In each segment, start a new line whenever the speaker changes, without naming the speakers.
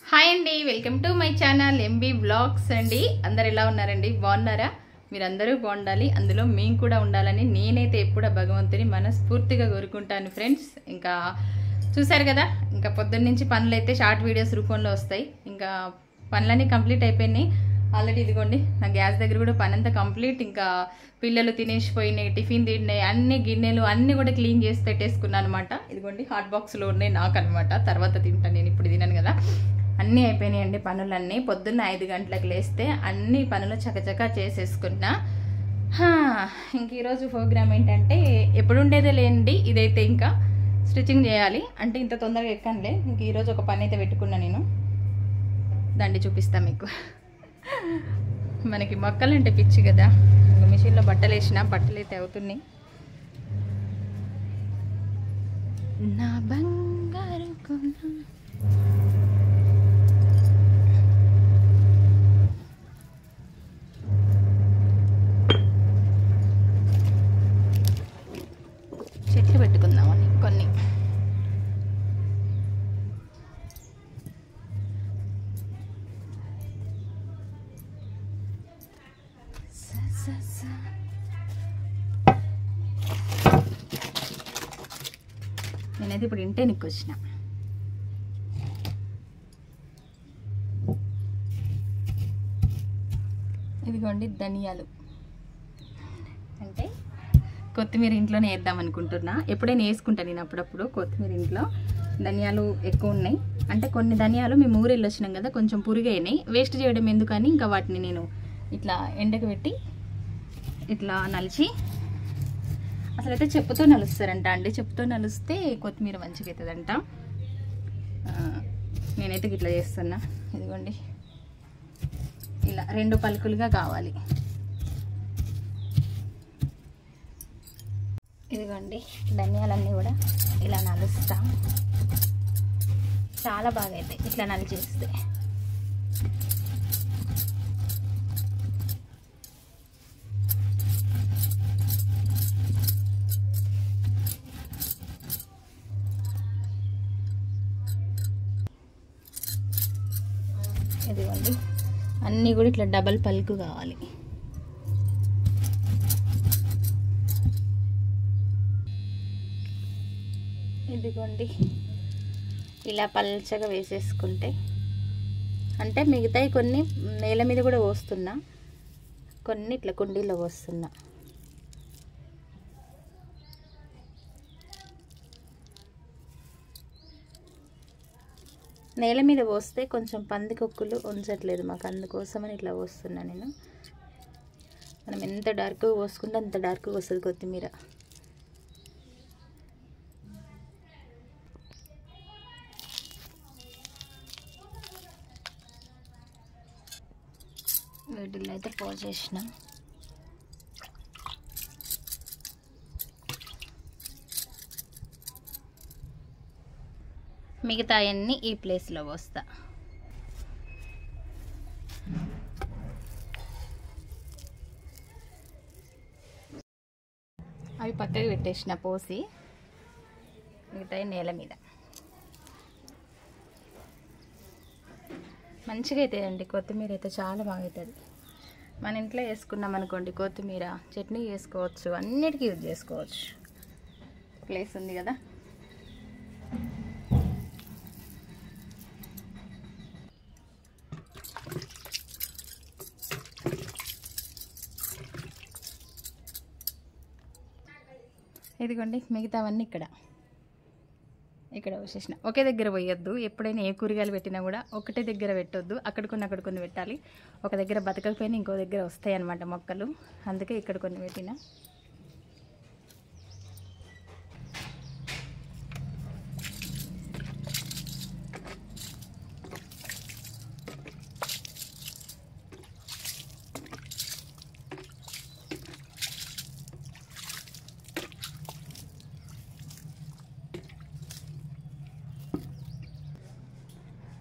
Hi అండి, welcome to my channel MB blogs అండి. అందరు ఎలా ఉన్నారండి? బాగున్నారా? మీరందరూ బాగుండాలి, అందులో మేము కూడా ఉండాలని నేనైతే ఎప్పుడూ భగవంతుని మనస్ఫూర్తిగా కోరుకుంటాను ఫ్రెండ్స్. ఇంకా చూసారు కదా, ఇంకా పొద్దున్న నుంచి పనులు అయితే షార్ట్ వీడియోస్ రూపంలో వస్తాయి. ఇంకా పనులన్నీ కంప్లీట్ అయిపోయినాయి ఆల్రెడీ. ఇదిగోండి నా గ్యాస్ దగ్గర కూడా పని అంతా కంప్లీట్. ఇంకా పిల్లలు తినేసిపోయినాయి, టిఫిన్ తిన్నాయి, అన్ని గిన్నెలు అన్నీ కూడా క్లీన్ చేసి పెట్టేసుకున్నాను అనమాట. ఇదిగోండి హాట్ బాక్స్లో ఉన్నాయి నాకు అనమాట. తర్వాత తింటాను, నేను ఇప్పుడు తినను కదా. అన్నీ అయిపోయినాయండి పనులన్నీ. పొద్దున్న 5 గంటలకు లేస్తే అన్ని పనులు చకచకా చేసేసుకున్నా. ఇంక ఈరోజు ప్రోగ్రామ్ ఏంటంటే ఎప్పుడు ఉండేదే లేండి, ఇదైతే ఇంకా స్టిచ్చింగ్ చేయాలి. అంటే ఇంత తొందరగా ఎక్కనులే. ఇంక ఈరోజు ఒక పని అయితే పెట్టుకున్నా నేను, దండి చూపిస్తాను మీకు. మనకి మొక్కలు అంటే పిచ్చి కదా. మిషన్లో బట్టలు వేసిన బట్టలు అయితే అవుతున్నాయి. నా బంగారు కొన చెట్లు పెట్టుకుందామని కొన్ని. నేనైతే ఇప్పుడు ఇంటే నీకు వచ్చిన. ఇదిగోండి ధనియాలు, అంటే కొత్తిమీర ఇంట్లోనే వేద్దాం అనుకుంటున్నా. ఎప్పుడైనా వేసుకుంటాను నేను అప్పుడప్పుడు కొత్తిమీర ఇంట్లో. ధనియాలు ఎక్కువ ఉన్నాయి, అంటే కొన్ని ధనియాలు మేము ఊరు వెళ్ళొచ్చినాం కదా, కొంచెం పురుగైనాయి. వేస్ట్ చేయడం ఎందుకని ఇంకా వాటిని నేను ఇట్లా ఎండకు పెట్టి ఇట్లా నలిచి, అసలైతే చెప్పుతో నలుస్తారంట అండి. చెప్పుతో నలిస్తే కొత్తిమీర మంచిగా అవుతుందంట. నేనైతే ఇట్లా చేస్తున్నా. ఇదిగోండి ఇలా 2 పలుకులుగా కావాలి. ఇదిగోండి ధనియాలన్నీ కూడా ఇలా నలుస్తాం. చాలా బాగా అవుతాయి ఇట్లా నలిచేస్తే. ఇదిగోండి అన్నీ కూడా ఇట్లా డబల్ పలుకు కావాలి. ఇదిగోండి ఇలా పల్చగా వేసేసుకుంటే, అంటే మిగతాయి కొన్ని నేల మీద కూడా పోస్తున్నా, కొన్ని ఇట్లా కుండీలో పోస్తున్నా. నేల మీద పోస్తే కొంచెం పందికొక్కులు ఉంచట్లేదు మాకు, అందుకోసమని ఇట్లా పోస్తున్నా నేను. మనం ఎంత డార్క్గా పోసుకుంటే అంత డార్క్గా వస్తుంది కొత్తిమీర. వీటిల్లో అయితే పోసేసినాం. మిగతా అన్నీ ఈ ప్లేస్లో పోస్తా. అవి పక్కకి పెట్టేసిన పోసి, మిగతా నేల మీద. మంచిగా అవుతుందండి కొత్తిమీర అయితే, చాలా బాగా అవుతుంది. మన ఇంట్లో వేసుకున్నాం అనుకోండి కొత్తిమీర, చట్నీ చేసుకోవచ్చు, అన్నిటికీ యూజ్ చేసుకోవచ్చు. ప్లేస్ ఉంది కదా. ఇదిగోండి మిగతావన్నీ ఇక్కడ వచ్చేసిన. ఒకే దగ్గర పోయొద్దు. ఎప్పుడైనా ఏ కూరగాయలు పెట్టినా కూడా ఒకటే దగ్గర పెట్టొద్దు. అక్కడ కొన్ని పెట్టాలి. ఒక దగ్గర బతకకపోయినా ఇంకో దగ్గర వస్తాయి అన్నమాట మొక్కలు. అందుకే ఇక్కడ కొన్ని పెట్టిన.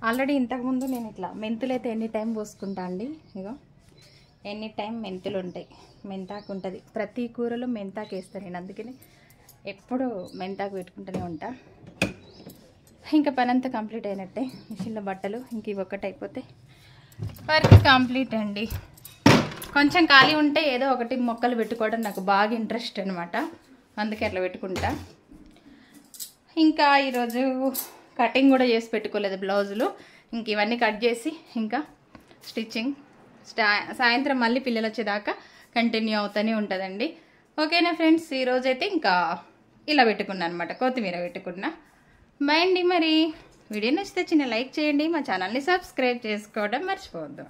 ఆల్రెడీ ఇంతకుముందు నేను ఇట్లా మెంతులు అయితే ఎనీ టైం పోసుకుంటా అండి. ఇగో ఎనీ టైం మెంతులు ఉంటాయి, మెంతాకు ఉంటుంది. ప్రతి కూరలో మెంతాకు వేస్తాను నేను, అందుకని ఎప్పుడు మెంతాకు పెట్టుకుంటూనే ఉంటా. ఇంకా పని అంతా కంప్లీట్ అయినట్టే. మిషన్లో బట్టలు ఇంక ఇవి ఒక్కటి అయిపోతే వర్క్ కంప్లీట్ అండి. కొంచెం ఖాళీ ఉంటే ఏదో ఒకటి మొక్కలు పెట్టుకోవడం నాకు బాగా ఇంట్రెస్ట్ అనమాట, అందుకే అట్లా పెట్టుకుంటా. ఇంకా ఈరోజు కటింగ్ కూడా చేసి పెట్టుకోలేదు బ్లౌజులు. ఇంక ఇవన్నీ కట్ చేసి ఇంకా స్టిచ్చింగ్ సాయంత్రం మళ్ళీ పిల్లలు వచ్చేదాకా కంటిన్యూ అవుతూనే ఉంటుందండి. ఓకేనా ఫ్రెండ్స్, ఈరోజైతే ఇంకా ఇలా పెట్టుకున్నాను అనమాట, కొత్తిమీర పెట్టుకున్నా. బాయ్ అండి. మరి వీడియో నచ్చితే చిన్న లైక్ చేయండి, మా ఛానల్ని సబ్స్క్రైబ్ చేసుకోవడం మర్చిపోవద్దు.